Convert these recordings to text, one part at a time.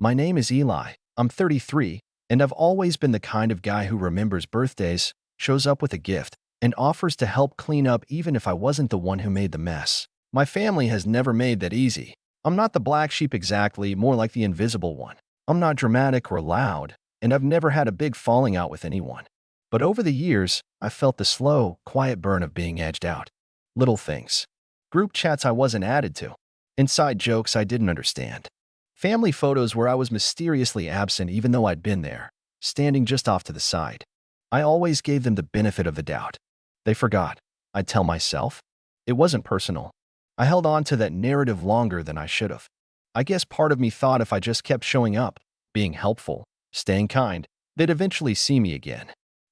My name is Eli. I'm 33, and I've always been the kind of guy who remembers birthdays, shows up with a gift, and offers to help clean up even if I wasn't the one who made the mess. My family has never made that easy. I'm not the black sheep exactly, more like the invisible one. I'm not dramatic or loud, and I've never had a big falling out with anyone. But over the years, I've felt the slow, quiet burn of being edged out. Little things. Group chats I wasn't added to. Inside jokes I didn't understand. Family photos where I was mysteriously absent even though I'd been there, standing just off to the side. I always gave them the benefit of the doubt. They forgot. I'd tell myself. It wasn't personal. I held on to that narrative longer than I should have. I guess part of me thought if I just kept showing up, being helpful, staying kind, they'd eventually see me again.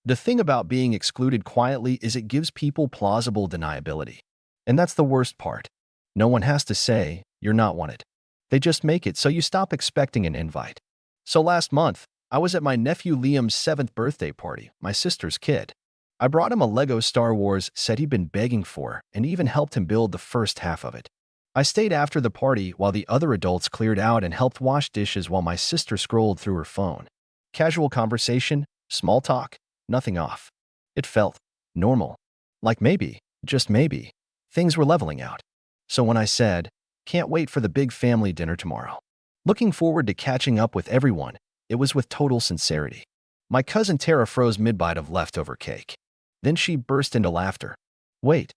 The thing about being excluded quietly is it gives people plausible deniability. And that's the worst part. No one has to say, you're not wanted. They just make it so you stop expecting an invite. So last month, I was at my nephew Liam's 7th birthday party, my sister's kid. I brought him a Lego Star Wars set he'd been begging for and even helped him build the first half of it. I stayed after the party while the other adults cleared out and helped wash dishes while my sister scrolled through her phone. Casual conversation, small talk, nothing off. It felt normal. Like maybe, just maybe, things were leveling out. So when I said, "Can't wait for the big family dinner tomorrow. Looking forward to catching up with everyone," it was with total sincerity. My cousin Tara froze mid-bite of leftover cake. Then she burst into laughter. "Wait,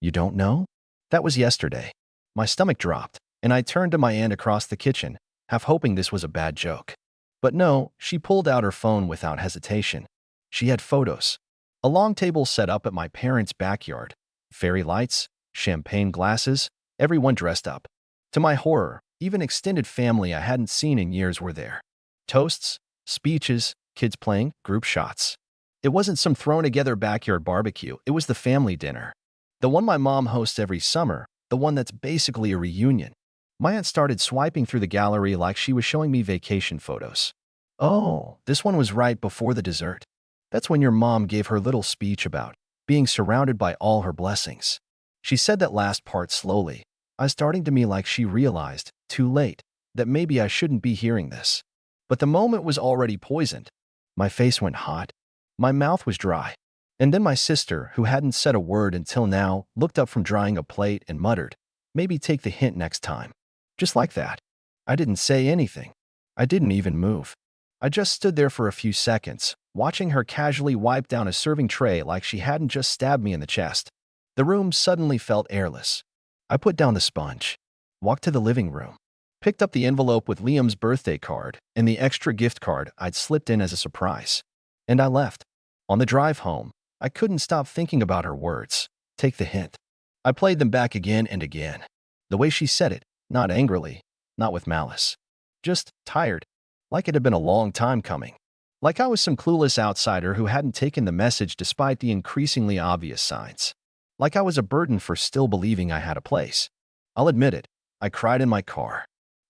you don't know? That was yesterday." My stomach dropped, and I turned to my aunt across the kitchen, half hoping this was a bad joke. But no, she pulled out her phone without hesitation. She had photos. A long table set up at my parents' backyard. Fairy lights, champagne glasses, everyone dressed up. To my horror, even extended family I hadn't seen in years were there. Toasts, speeches, kids playing, group shots. It wasn't some thrown-together backyard barbecue, it was the family dinner. The one my mom hosts every summer, the one that's basically a reunion. My aunt started swiping through the gallery like she was showing me vacation photos. "Oh, this one was right before the dessert. That's when your mom gave her little speech about being surrounded by all her blessings." She said that last part slowly, eyes starting to me like she realized, too late, that maybe I shouldn't be hearing this. But the moment was already poisoned. My face went hot. My mouth was dry. And then my sister, who hadn't said a word until now, looked up from drying a plate and muttered, "Maybe take the hint next time." Just like that. I didn't say anything. I didn't even move. I just stood there for a few seconds, watching her casually wipe down a serving tray like she hadn't just stabbed me in the chest. The room suddenly felt airless. I put down the sponge, walked to the living room, picked up the envelope with Liam's birthday card and the extra gift card I'd slipped in as a surprise. And I left. On the drive home, I couldn't stop thinking about her words. Take the hint. I played them back again and again. The way she said it, not angrily, not with malice. Just tired, like it had been a long time coming. Like I was some clueless outsider who hadn't taken the message despite the increasingly obvious signs. Like I was a burden for still believing I had a place. I'll admit it, I cried in my car.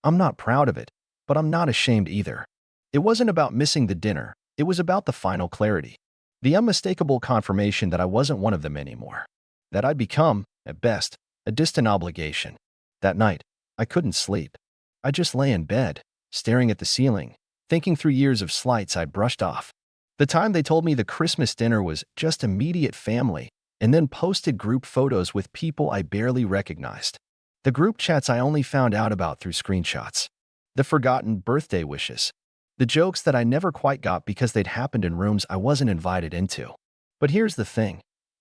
I'm not proud of it, but I'm not ashamed either. It wasn't about missing the dinner, it was about the final clarity. The unmistakable confirmation that I wasn't one of them anymore. That I'd become, at best, a distant obligation. That night, I couldn't sleep. I just lay in bed, staring at the ceiling, thinking through years of slights I'd brushed off. The time they told me the Christmas dinner was just immediate family, and then posted group photos with people I barely recognized. The group chats I only found out about through screenshots. The forgotten birthday wishes. The jokes that I never quite got because they'd happened in rooms I wasn't invited into. But here's the thing.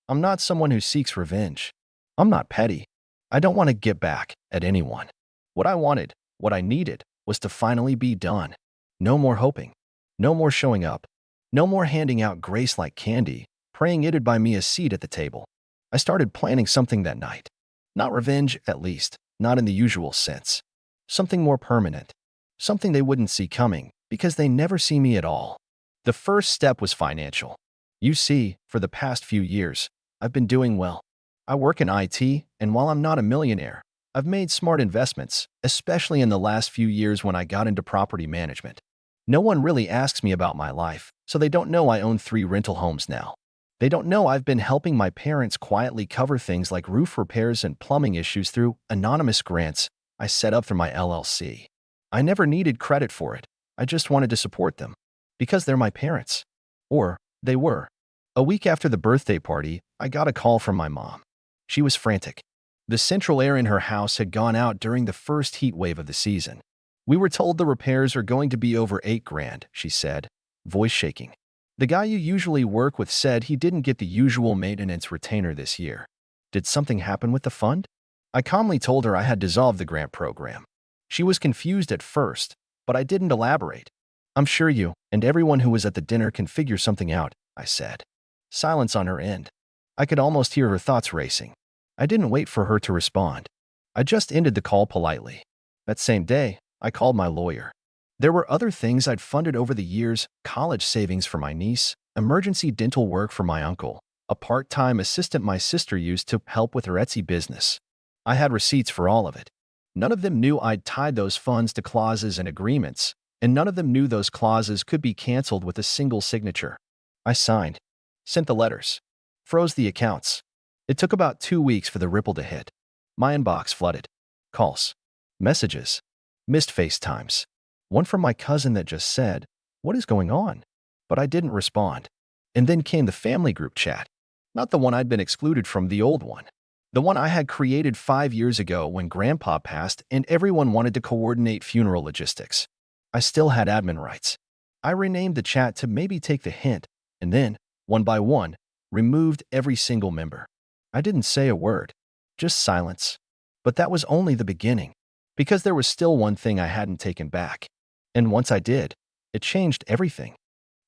I'm not someone who seeks revenge. I'm not petty. I don't want to get back at anyone. What I wanted, what I needed, was to finally be done. No more hoping. No more showing up. No more handing out grace like candy, praying it'd buy me a seat at the table. I started planning something that night. Not revenge, at least, not in the usual sense. Something more permanent. Something they wouldn't see coming, because they never see me at all. The first step was financial. You see, for the past few years, I've been doing well. I work in IT, and while I'm not a millionaire, I've made smart investments, especially in the last few years when I got into property management. No one really asks me about my life, so they don't know I own 3 rental homes now. They don't know I've been helping my parents quietly cover things like roof repairs and plumbing issues through anonymous grants I set up through my LLC. I never needed credit for it. I just wanted to support them. Because they're my parents. Or, they were. A week after the birthday party, I got a call from my mom. She was frantic. The central air in her house had gone out during the first heat wave of the season. We were told the repairs are going to be over $8,000, she said, voice shaking. The guy you usually work with said he didn't get the usual maintenance retainer this year. Did something happen with the fund? I calmly told her I had dissolved the grant program. She was confused at first, but I didn't elaborate. I'm sure you and everyone who was at the dinner can figure something out, I said. Silence on her end. I could almost hear her thoughts racing. I didn't wait for her to respond. I just ended the call politely. That same day, I called my lawyer. There were other things I'd funded over the years: college savings for my niece, emergency dental work for my uncle, a part-time assistant my sister used to help with her Etsy business. I had receipts for all of it. None of them knew I'd tied those funds to clauses and agreements, and none of them knew those clauses could be canceled with a single signature. I signed, sent the letters, froze the accounts. It took about 2 weeks for the ripple to hit. My inbox flooded. Calls, messages, missed FaceTimes. One from my cousin that just said, "What is going on?" But I didn't respond. And then came the family group chat. Not the one I'd been excluded from, the old one. The one I had created 5 years ago when Grandpa passed and everyone wanted to coordinate funeral logistics. I still had admin rights. I renamed the chat to maybe take the hint, and then, one by one, removed every single member. I didn't say a word, just silence. But that was only the beginning, because there was still one thing I hadn't taken back. And once I did, it changed everything.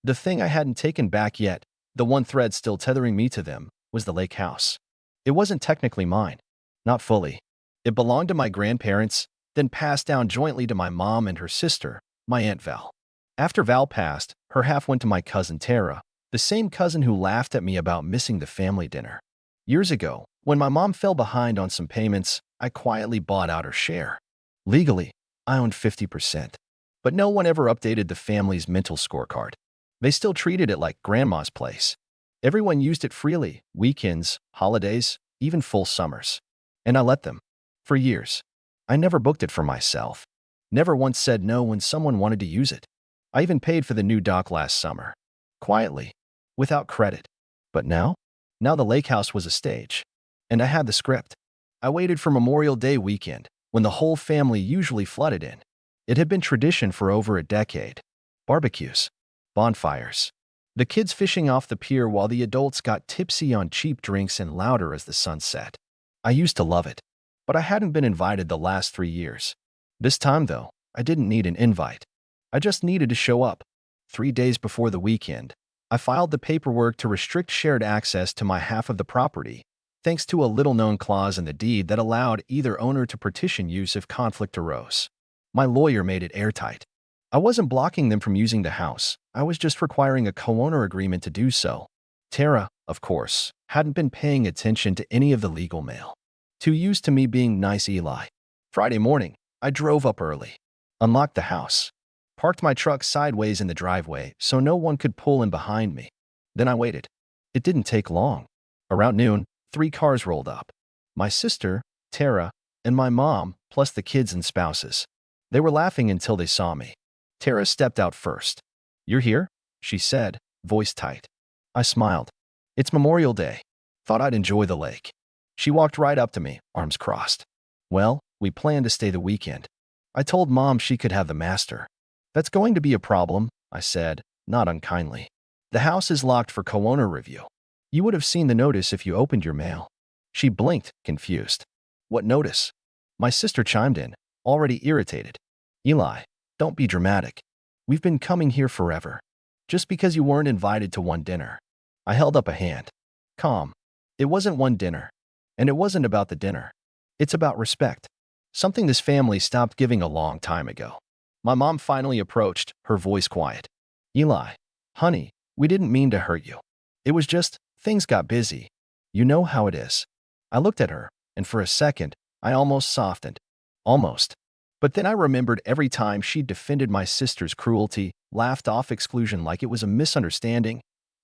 The thing I hadn't taken back yet, the one thread still tethering me to them, was the lake house. It wasn't technically mine. Not fully. It belonged to my grandparents, then passed down jointly to my mom and her sister, my Aunt Val. After Val passed, her half went to my cousin Tara, the same cousin who laughed at me about missing the family dinner. Years ago, when my mom fell behind on some payments, I quietly bought out her share. Legally, I owned 50%. But no one ever updated the family's mental scorecard. They still treated it like grandma's place. Everyone used it freely, weekends, holidays, even full summers. And I let them. For years. I never booked it for myself. Never once said no when someone wanted to use it. I even paid for the new dock last summer. Quietly. Without credit. But now? Now the lake house was a stage. And I had the script. I waited for Memorial Day weekend, when the whole family usually flooded in. It had been tradition for over a decade. Barbecues. Bonfires. The kids fishing off the pier while the adults got tipsy on cheap drinks and louder as the sun set. I used to love it. But I hadn't been invited the last 3 years. This time, though, I didn't need an invite. I just needed to show up. 3 days before the weekend, I filed the paperwork to restrict shared access to my half of the property, thanks to a little-known clause in the deed that allowed either owner to petition use if conflict arose. My lawyer made it airtight. I wasn't blocking them from using the house. I was just requiring a co-owner agreement to do so. Tara, of course, hadn't been paying attention to any of the legal mail. Too used to me being nice Eli. Friday morning, I drove up early, unlocked the house, parked my truck sideways in the driveway so no one could pull in behind me. Then I waited. It didn't take long. Around noon, 3 cars rolled up. My sister, Tara, and my mom, plus the kids and spouses. They were laughing until they saw me. Tara stepped out first. "You're here?" she said, voice tight. I smiled. "It's Memorial Day. Thought I'd enjoy the lake." She walked right up to me, arms crossed. "Well, we plan to stay the weekend." I told Mom she could have the master. "That's going to be a problem," I said, not unkindly. "The house is locked for co-owner review. You would have seen the notice if you opened your mail." She blinked, confused. "What notice?" My sister chimed in, already irritated. "Eli, don't be dramatic. We've been coming here forever. Just because you weren't invited to one dinner." I held up a hand. Calm. It wasn't one dinner. And it wasn't about the dinner. It's about respect. Something this family stopped giving a long time ago. My mom finally approached, her voice quiet. "Eli, honey, we didn't mean to hurt you. It was just, things got busy. You know how it is." I looked at her, and for a second, I almost softened. Almost. But then I remembered every time she'd defended my sister's cruelty, laughed off exclusion like it was a misunderstanding,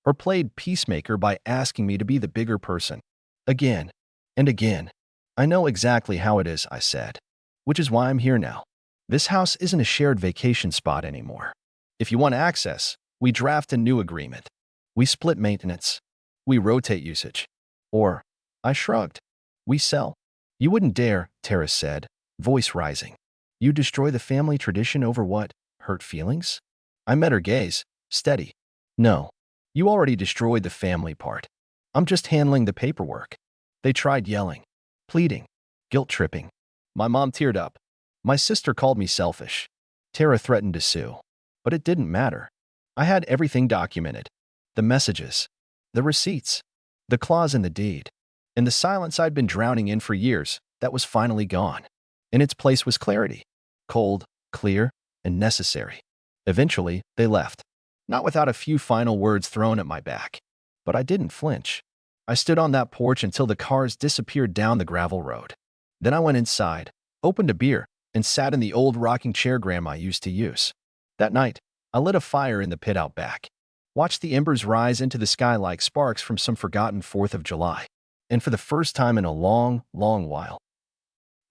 or played peacemaker by asking me to be the bigger person. Again. And again. "I know exactly how it is," I said. "Which is why I'm here now." This house isn't a shared vacation spot anymore. If you want access, we draft a new agreement. We split maintenance. We rotate usage. Or, I shrugged. We sell. You wouldn't dare, Terrace said, voice rising. You destroy the family tradition over what? Hurt feelings? I met her gaze, steady. No. You already destroyed the family part. I'm just handling the paperwork. They tried yelling, pleading, guilt-tripping. My mom teared up. My sister called me selfish. Tara threatened to sue. But it didn't matter. I had everything documented. The messages, the receipts, the clause in the deed. In the silence I'd been drowning in for years, that was finally gone. In its place was clarity. Cold, clear, and necessary. Eventually, they left. Not without a few final words thrown at my back. But I didn't flinch. I stood on that porch until the cars disappeared down the gravel road. Then I went inside, opened a beer, and sat in the old rocking chair Grandma used to use. That night, I lit a fire in the pit out back. Watched the embers rise into the sky like sparks from some forgotten 4th of July. And for the first time in a long, long while,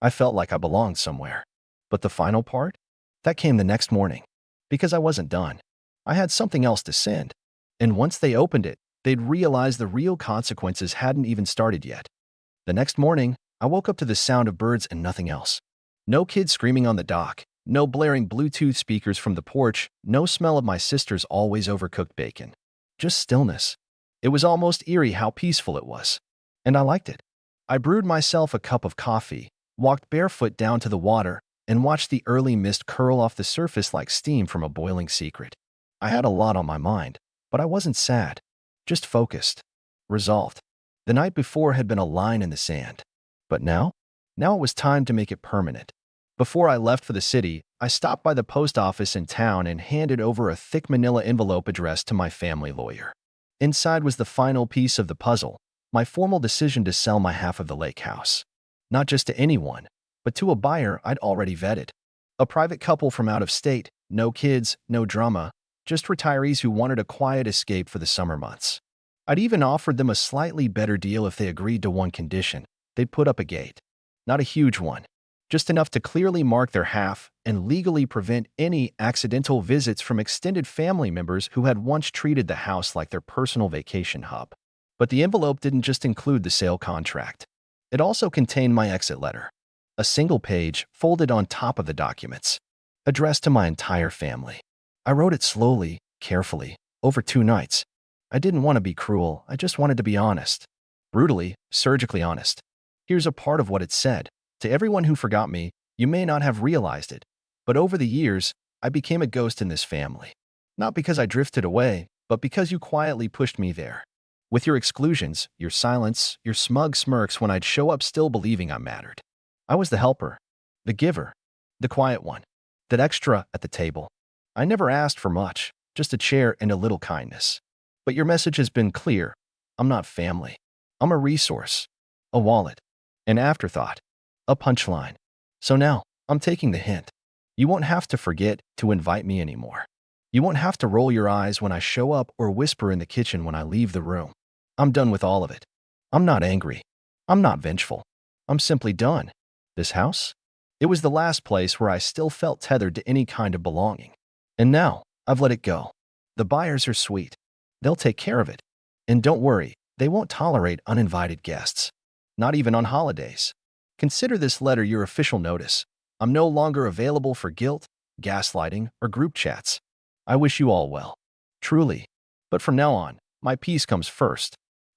I felt like I belonged somewhere. But the final part? That came the next morning. Because I wasn't done. I had something else to send. And once they opened it, they'd realize the real consequences hadn't even started yet. The next morning, I woke up to the sound of birds and nothing else. No kids screaming on the dock, no blaring Bluetooth speakers from the porch, no smell of my sister's always overcooked bacon. Just stillness. It was almost eerie how peaceful it was. And I liked it. I brewed myself a cup of coffee, walked barefoot down to the water, and watched the early mist curl off the surface like steam from a boiling secret. I had a lot on my mind, but I wasn't sad. Just focused. Resolved. The night before had been a line in the sand. But now? Now it was time to make it permanent. Before I left for the city, I stopped by the post office in town and handed over a thick manila envelope addressed to my family lawyer. Inside was the final piece of the puzzle, my formal decision to sell my half of the lake house. Not just to anyone, but to a buyer I'd already vetted. A private couple from out of state, no kids, no drama, just retirees who wanted a quiet escape for the summer months. I'd even offered them a slightly better deal if they agreed to one condition. They'd put up a gate. Not a huge one. Just enough to clearly mark their half and legally prevent any accidental visits from extended family members who had once treated the house like their personal vacation hub. But the envelope didn't just include the sale contract. It also contained my exit letter. A single page folded on top of the documents, addressed to my entire family. I wrote it slowly, carefully, over 2 nights. I didn't want to be cruel, I just wanted to be honest. Brutally, surgically honest. Here's a part of what it said. To everyone who forgot me, you may not have realized it, but over the years, I became a ghost in this family. Not because I drifted away, but because you quietly pushed me there. With your exclusions, your silence, your smug smirks when I'd show up still believing I mattered. I was the helper, the giver, the quiet one, that extra at the table. I never asked for much, just a chair and a little kindness. But your message has been clear. I'm not family. I'm a resource, a wallet, an afterthought, a punchline. So now, I'm taking the hint. You won't have to forget to invite me anymore. You won't have to roll your eyes when I show up or whisper in the kitchen when I leave the room. I'm done with all of it. I'm not angry. I'm not vengeful. I'm simply done. This house? It was the last place where I still felt tethered to any kind of belonging. And now, I've let it go. The buyers are sweet. They'll take care of it. And don't worry, they won't tolerate uninvited guests. Not even on holidays. Consider this letter your official notice. I'm no longer available for guilt, gaslighting, or group chats. I wish you all well. Truly. But from now on, my peace comes first.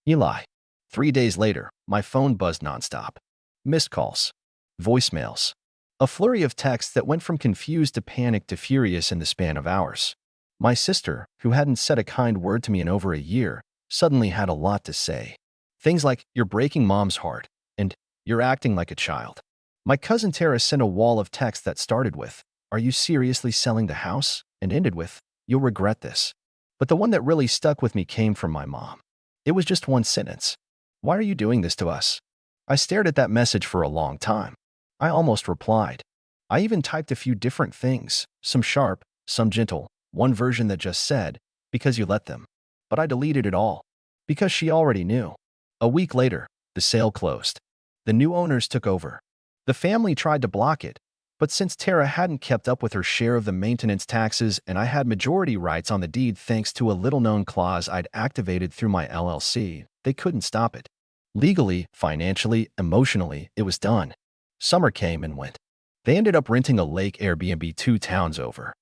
Eli. 3 days later, my phone buzzed nonstop. Missed calls. Voicemails. A flurry of texts that went from confused to panicked to furious in the span of hours. My sister, who hadn't said a kind word to me in over a year, suddenly had a lot to say. Things like, "You're breaking Mom's heart," and "You're acting like a child." My cousin Tara sent a wall of texts that started with, "Are you seriously selling the house?" and ended with, "You'll regret this." But the one that really stuck with me came from my mom. It was just one sentence. "Why are you doing this to us?" I stared at that message for a long time. I almost replied. I even typed a few different things, some sharp, some gentle, one version that just said, "Because you let them." But I deleted it all. Because she already knew. A week later, the sale closed. The new owners took over. The family tried to block it, But since Tara hadn't kept up with her share of the maintenance taxes and I had majority rights on the deed thanks to a little-known clause I'd activated through my LLC, they couldn't stop it. Legally, financially, emotionally, it was done. Summer came and went. They ended up renting a lake Airbnb 2 towns over.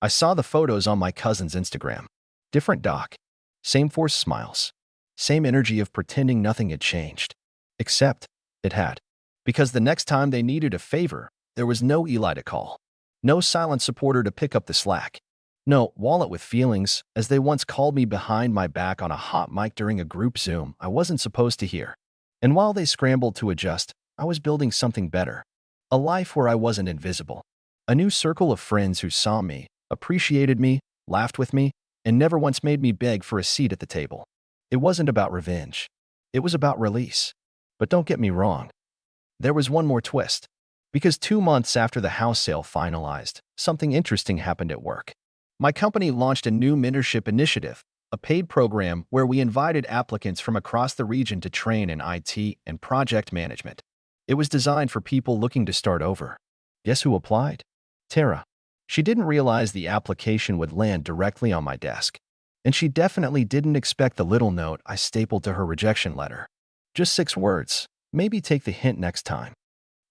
I saw the photos on my cousin's Instagram. Different doc. Same forced smiles. Same energy of pretending nothing had changed. Except, it had. Because the next time they needed a favor, there was no Eli to call. No silent supporter to pick up the slack. No wallet with feelings, as they once called me behind my back on a hot mic during a group Zoom I wasn't supposed to hear. And while they scrambled to adjust, I was building something better. A life where I wasn't invisible. A new circle of friends who saw me, appreciated me, laughed with me, and never once made me beg for a seat at the table. It wasn't about revenge. It was about release. But don't get me wrong. There was one more twist. Because 2 months after the house sale finalized, something interesting happened at work. My company launched a new mentorship initiative, a paid program where we invited applicants from across the region to train in IT and project management. It was designed for people looking to start over. Guess who applied? Tara. She didn't realize the application would land directly on my desk. And she definitely didn't expect the little note I stapled to her rejection letter. Just 6 words. Maybe take the hint next time.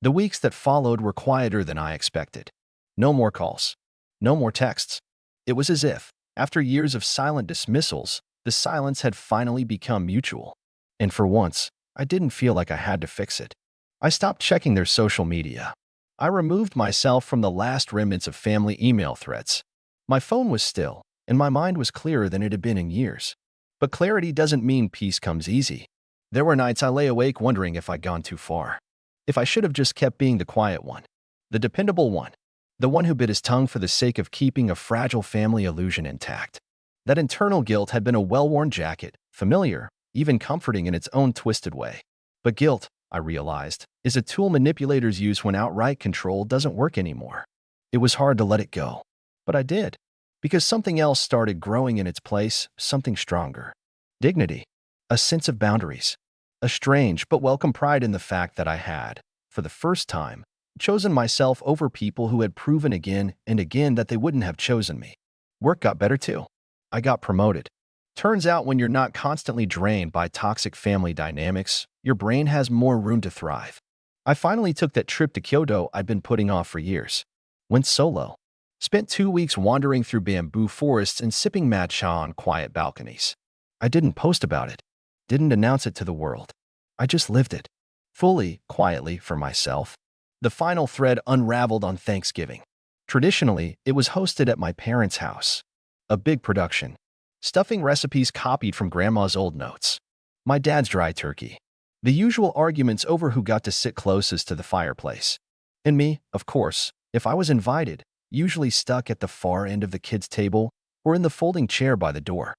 The weeks that followed were quieter than I expected. No more calls. No more texts. It was as if, after years of silent dismissals, the silence had finally become mutual. And for once, I didn't feel like I had to fix it. I stopped checking their social media. I removed myself from the last remnants of family email threads. My phone was still, and my mind was clearer than it had been in years. But clarity doesn't mean peace comes easy. There were nights I lay awake wondering if I'd gone too far. If I should have just kept being the quiet one. The dependable one. The one who bit his tongue for the sake of keeping a fragile family illusion intact. That internal guilt had been a well-worn jacket, familiar, even comforting in its own twisted way. But guilt, I realized, is a tool manipulators use when outright control doesn't work anymore. It was hard to let it go. But I did. Because something else started growing in its place, something stronger. Dignity. A sense of boundaries. A strange but welcome pride in the fact that I had, for the first time, chosen myself over people who had proven again and again that they wouldn't have chosen me. Work got better too. I got promoted. Turns out when you're not constantly drained by toxic family dynamics, your brain has more room to thrive. I finally took that trip to Kyoto I'd been putting off for years. Went solo. Spent 2 weeks wandering through bamboo forests and sipping matcha on quiet balconies. I didn't post about it. Didn't announce it to the world. I just lived it. Fully, quietly, for myself. The final thread unraveled on Thanksgiving. Traditionally, it was hosted at my parents' house. A big production. Stuffing recipes copied from Grandma's old notes. My dad's dry turkey. The usual arguments over who got to sit closest to the fireplace. And me, of course, if I was invited, usually stuck at the far end of the kids' table or in the folding chair by the door.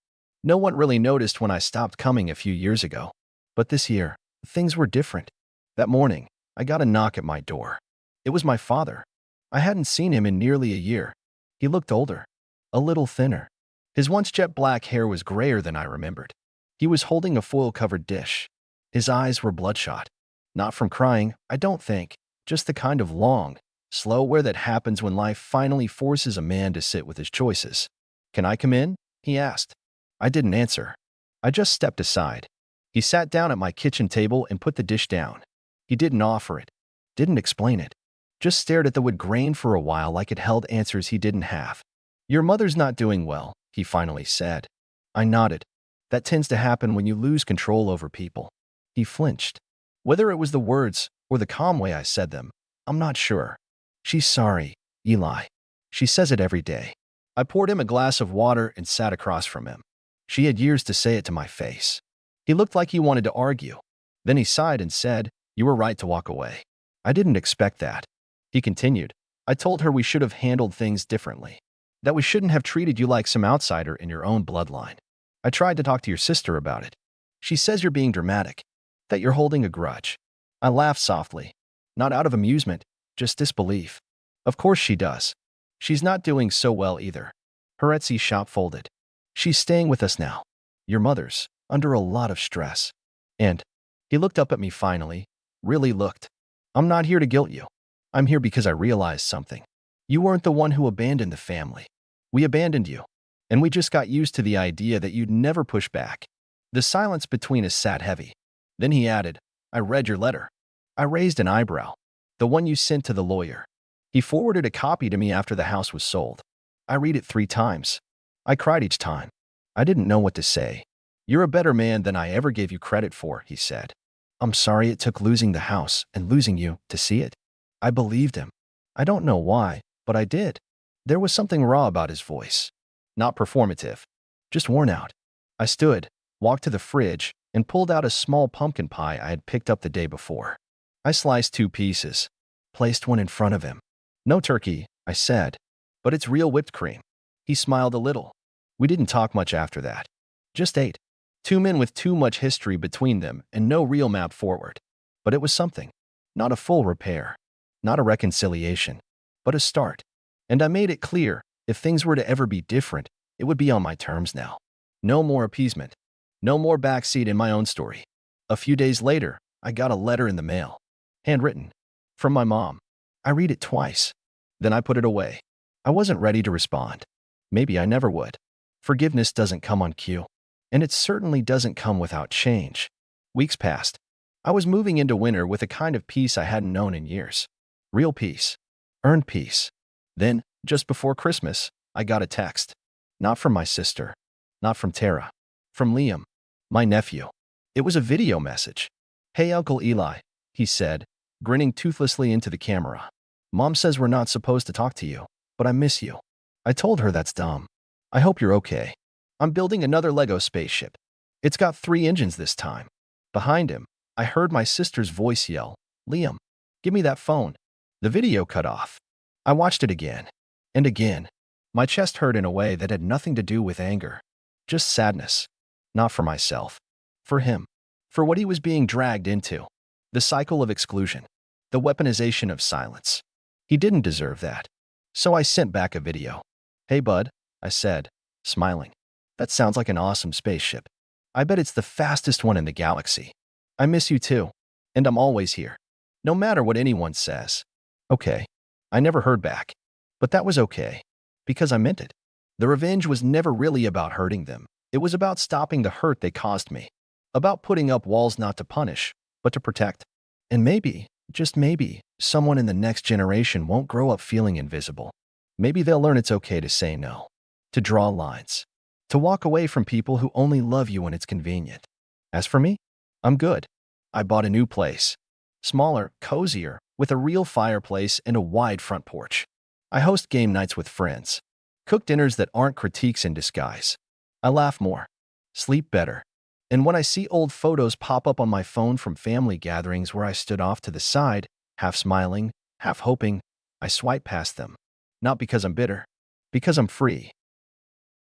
No one really noticed when I stopped coming a few years ago. But this year, things were different. That morning, I got a knock at my door. It was my father. I hadn't seen him in nearly a year. He looked older. A little thinner. His once jet black hair was grayer than I remembered. He was holding a foil-covered dish. His eyes were bloodshot. Not from crying, I don't think. Just the kind of long, slow wear that happens when life finally forces a man to sit with his choices. "Can I come in?" he asked. I didn't answer. I just stepped aside. He sat down at my kitchen table and put the dish down. He didn't offer it. Didn't explain it. Just stared at the wood grain for a while like it held answers he didn't have. "Your mother's not doing well," he finally said. I nodded. That tends to happen when you lose control over people. He flinched. Whether it was the words or the calm way I said them, I'm not sure. "She's sorry, Eli. She says it every day." I poured him a glass of water and sat across from him. She had years to say it to my face. He looked like he wanted to argue. Then he sighed and said, "You were right to walk away." I didn't expect that. He continued, "I told her we should have handled things differently. That we shouldn't have treated you like some outsider in your own bloodline. I tried to talk to your sister about it. She says you're being dramatic, that you're holding a grudge." I laughed softly. Not out of amusement, just disbelief. Of course she does. She's not doing so well either. Her Etsy shop folded. She's staying with us now. Your mother's under a lot of stress. And he looked up at me finally, really looked. "I'm not here to guilt you. I'm here because I realized something. You weren't the one who abandoned the family. We abandoned you. And we just got used to the idea that you'd never push back. The silence between us sat heavy. Then he added, I read your letter. I raised an eyebrow. The one you sent to the lawyer. He forwarded a copy to me after the house was sold. I read it 3 times. I cried each time. I didn't know what to say. You're a better man than I ever gave you credit for, he said. I'm sorry it took losing the house and losing you to see it. I believed him. I don't know why, but I did. There was something raw about his voice. Not performative. Just worn out. I stood, walked to the fridge, and pulled out a small pumpkin pie I had picked up the day before. I sliced 2 pieces, placed one in front of him. No turkey, I said, but it's real whipped cream. He smiled a little. We didn't talk much after that. Just ate. 2 men with too much history between them and no real map forward. But it was something. Not a full repair. Not a reconciliation. But a start. And I made it clear, if things were to ever be different, it would be on my terms now. No more appeasement. No more backseat in my own story. A few days later, I got a letter in the mail. Handwritten. From my mom. I read it twice. Then I put it away. I wasn't ready to respond. Maybe I never would. Forgiveness doesn't come on cue. And it certainly doesn't come without change. Weeks passed. I was moving into winter with a kind of peace I hadn't known in years. Real peace. Earned peace. Then, just before Christmas, I got a text. Not from my sister. Not from Tara. From Liam, my nephew. It was a video message. Hey, Uncle Eli, he said, grinning toothlessly into the camera. Mom says we're not supposed to talk to you, but I miss you. I told her that's dumb. I hope you're okay. I'm building another Lego spaceship. It's got 3 engines this time. Behind him, I heard my sister's voice yell, Liam, give me that phone. The video cut off. I watched it again. And again. My chest hurt in a way that had nothing to do with anger. Just sadness. Not for myself. For him. For what he was being dragged into. The cycle of exclusion. The weaponization of silence. He didn't deserve that. So I sent back a video. Hey bud, I said, smiling. That sounds like an awesome spaceship. I bet it's the fastest one in the galaxy. I miss you too. And I'm always here. No matter what anyone says. Okay. I never heard back. But that was okay. Because I meant it. The revenge was never really about hurting them. It was about stopping the hurt they caused me. About putting up walls not to punish, but to protect. And maybe, just maybe, someone in the next generation won't grow up feeling invisible. Maybe they'll learn it's okay to say no. To draw lines. To walk away from people who only love you when it's convenient. As for me, I'm good. I bought a new place. Smaller, cozier, with a real fireplace and a wide front porch. I host game nights with friends. Cook dinners that aren't critiques in disguise. I laugh more. Sleep better. And when I see old photos pop up on my phone from family gatherings where I stood off to the side, half smiling, half hoping, I swipe past them. Not because I'm bitter. Because I'm free.